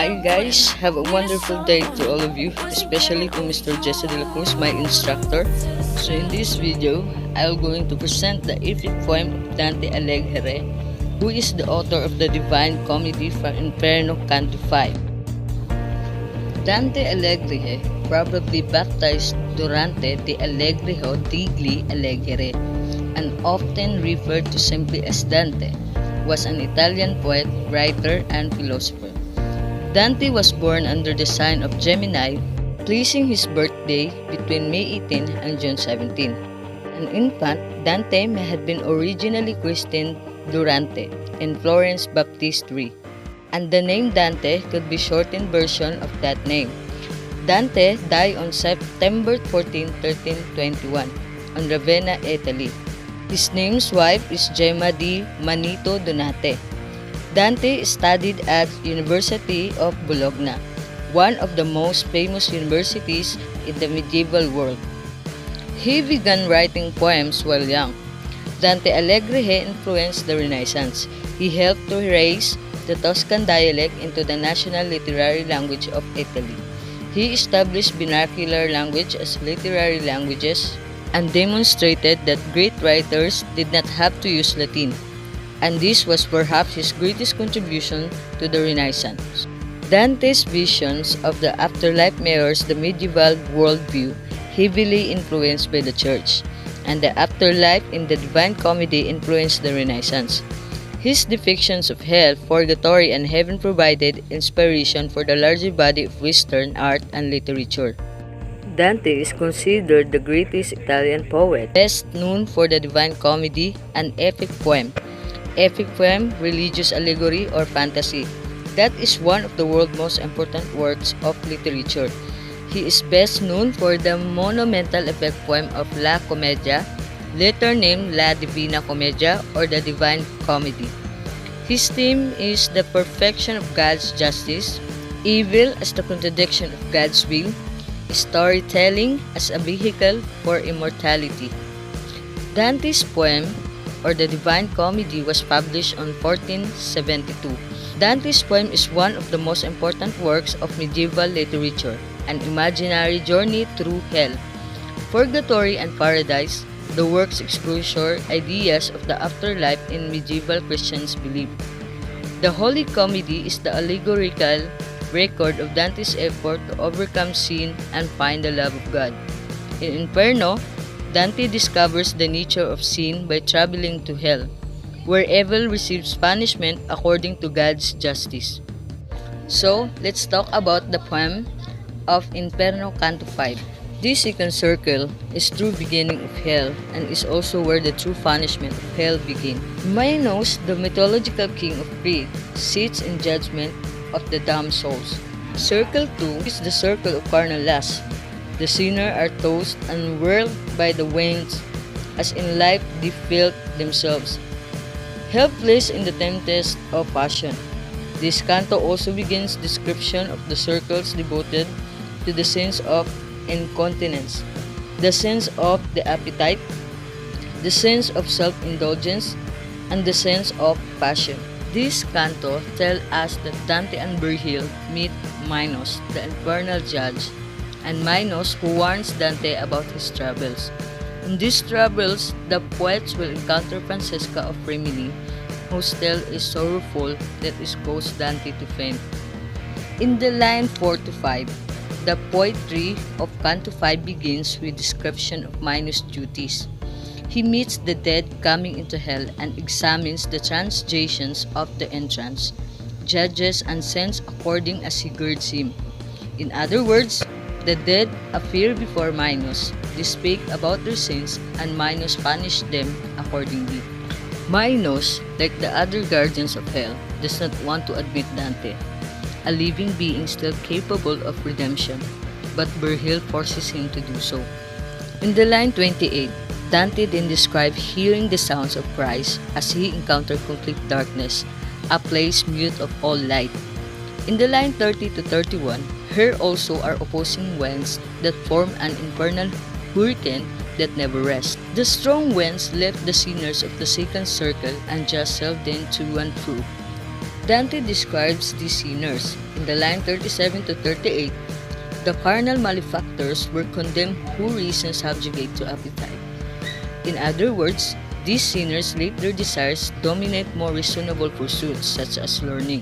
Hi guys, have a wonderful day to all of you, especially to Mr. Jesse de la Cruz, my instructor. So in this video, I'm going to present the epic poem of Dante Alighieri, who is the author of the Divine Comedy from Inferno Canto 5. Dante Alighieri, probably baptized Durante de Allegriho degli Alighieri, and often referred to simply as Dante, was an Italian poet, writer, and philosopher. Dante was born under the sign of Gemini, placing his birthday between May 18 and June 17. An infant, Dante may have been originally christened Durante in Florence Baptistery, and the name Dante could be shortened version of that name. Dante died on September 14, 1321, on Ravenna, Italy. His name's wife is Gemma di Manito Donate. Dante studied at University of Bologna, one of the most famous universities in the medieval world. He began writing poems while young. Dante Alighieri influenced the Renaissance. He helped to raise the Tuscan dialect into the national literary language of Italy. He established vernacular language as literary languages and demonstrated that great writers did not have to use Latin, and this was perhaps his greatest contribution to the Renaissance. Dante's visions of the afterlife mirrors the medieval worldview, heavily influenced by the Church, and the afterlife in the Divine Comedy influenced the Renaissance. His depictions of hell, purgatory, and heaven provided inspiration for the larger body of Western art and literature. Dante is considered the greatest Italian poet, best known for the Divine Comedy, an epic poem. Epic poem, religious allegory, or fantasy. That is one of the world's most important works of literature. He is best known for the monumental epic poem of La Commedia, later named La Divina Commedia or the Divine Comedy. His theme is the perfection of God's justice, evil as the contradiction of God's will, storytelling as a vehicle for immortality. Dante's poem, or the Divine Comedy, was published on 1472. Dante's poem is one of the most important works of medieval literature, an imaginary journey through hell, purgatory, and paradise. The works explore ideas of the afterlife in medieval Christians' belief. The Holy Comedy is the allegorical record of Dante's effort to overcome sin and find the love of God. In Inferno, Dante discovers the nature of sin by traveling to hell, where evil receives punishment according to God's justice. So, let's talk about the poem of Inferno Canto 5. This second circle is true beginning of hell and is also where the true punishment of hell begins. Minos, the mythological king of Crete, sits in judgment of the damned souls. Circle 2 is the circle of carnal lust. The sinners are tossed and whirled by the winds, as in life they feel themselves, helpless in the tempest of passion. This canto also begins description of the circles devoted to the sins of incontinence, the sins of the appetite, the sins of self-indulgence, and the sins of passion. This canto tells us that Dante and Virgil meet Minos, the infernal judge, and Minos who warns Dante about his troubles. In these troubles, the poets will encounter Francesca of Rimini, whose tale is sorrowful that it caused Dante to faint. In the line 4 to 5, the poetry of Canto 5 begins with description of Minos' duties. He meets the dead coming into hell and examines the transgressions of the entrance, judges and sends according as he girds him. In other words, the dead appear before Minos, they speak about their sins, and Minos punishes them accordingly. Minos, like the other guardians of hell, does not want to admit Dante, a living being still capable of redemption, but Virgil forces him to do so. In the line 28, Dante then describes hearing the sounds of cries as he encountered complete darkness, a place mute of all light. In the line 30 to 31, here also are opposing winds that form an infernal hurricane that never rests. The strong winds left the sinners of the second circle and just sailed them to and through. Dante describes these sinners. In the line 37 to 38, the carnal malefactors were condemned who reason subjugate to appetite. In other words, these sinners let their desires dominate more reasonable pursuits such as learning.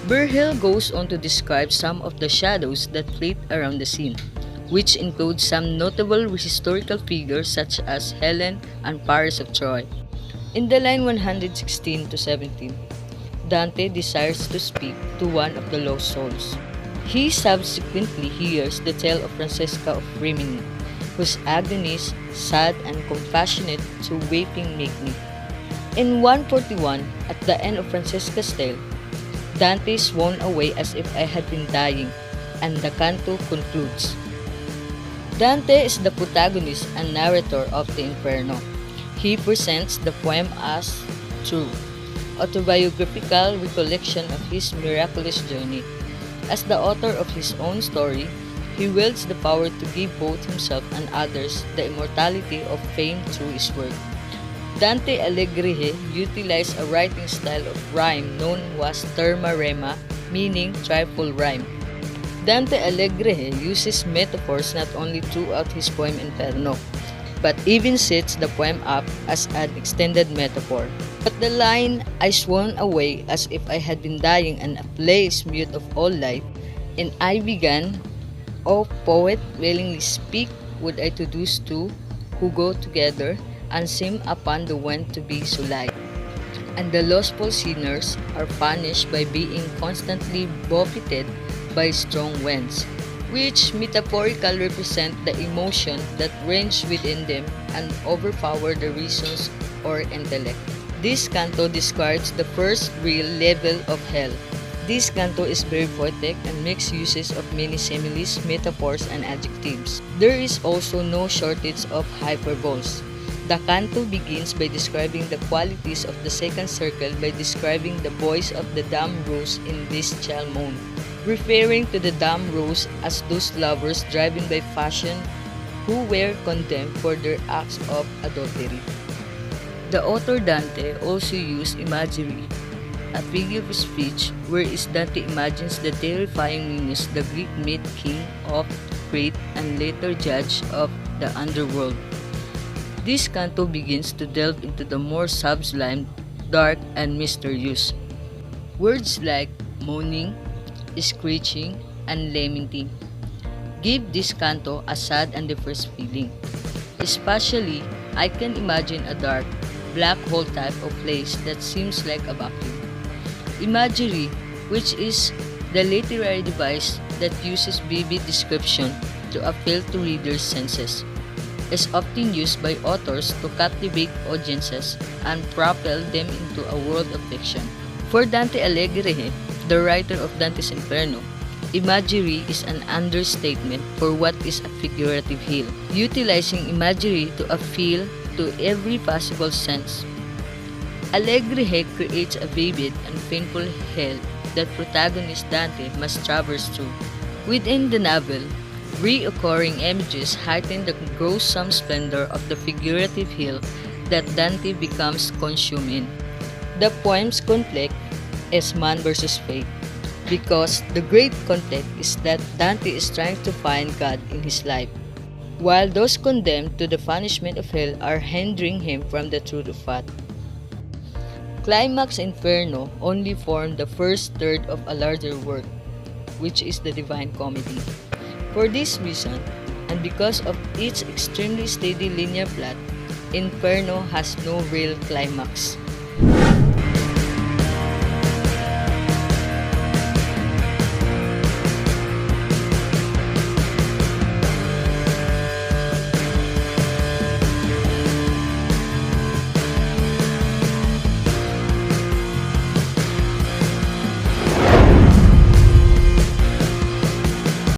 Virgil goes on to describe some of the shadows that flit around the scene, which include some notable historical figures such as Helen and Paris of Troy. In the line 116 to 17, Dante desires to speak to one of the lost souls. He subsequently hears the tale of Francesca of Rimini, whose agonies, sad and compassionate to weeping make me. In 141, at the end of Francesca's tale, Dante is sworn away as if I had been dying, and the canto concludes. Dante is the protagonist and narrator of the Inferno. He presents the poem as true, autobiographical recollection of his miraculous journey. As the author of his own story, he wields the power to give both himself and others the immortality of fame through his work. Dante Alighieri utilized a writing style of rhyme known as terma rema, meaning triple rhyme. Dante Alighieri uses metaphors not only throughout his poem Inferno, but even sets the poem up as an extended metaphor. But the line, I swan away as if I had been dying and a place mute of all life, and I began, O poet, willingly speak, would I to those two who go together, and seem upon the wind to be so light. And the lostful sinners are punished by being constantly buffeted by strong winds, which metaphorically represent the emotion that range within them and overpower the reasons or intellect. This canto describes the first real level of hell. This canto is very poetic and makes uses of many similes, metaphors, and adjectives. There is also no shortage of hyperboles. The canto begins by describing the qualities of the second circle by describing the boys of the dumb rose in this Chalmon, referring to the dumb rose as those lovers driven by passion who were condemned for their acts of adultery. The author Dante also used imagery, a figure of speech wherein Dante imagines the terrifying Minos, the Greek myth king of Crete and later judge of the underworld. This canto begins to delve into the more sublime, dark, and mysterious. Words like moaning, screeching, and lamenting give this canto a sad and diverse feeling. Especially, I can imagine a dark, black hole type of place that seems like a vacuum. Imagery, which is the literary device that uses vivid description to appeal to readers' senses, is often used by authors to captivate audiences and propel them into a world of fiction. For Dante Alighieri, the writer of Dante's Inferno, imagery is an understatement for what is a figurative hell, utilizing imagery to appeal to every possible sense. Alighieri creates a vivid and painful hell that protagonist Dante must traverse through. Within the novel, reoccurring images heighten the gruesome splendor of the figurative hell that Dante becomes consumed in. The poem's conflict is man versus fate, because the great conflict is that Dante is trying to find God in his life, while those condemned to the punishment of hell are hindering him from the truth of fact. Climax Inferno only form the first third of a larger work, which is the Divine Comedy. For this reason, and because of its extremely steady linear plot, Inferno has no real climax.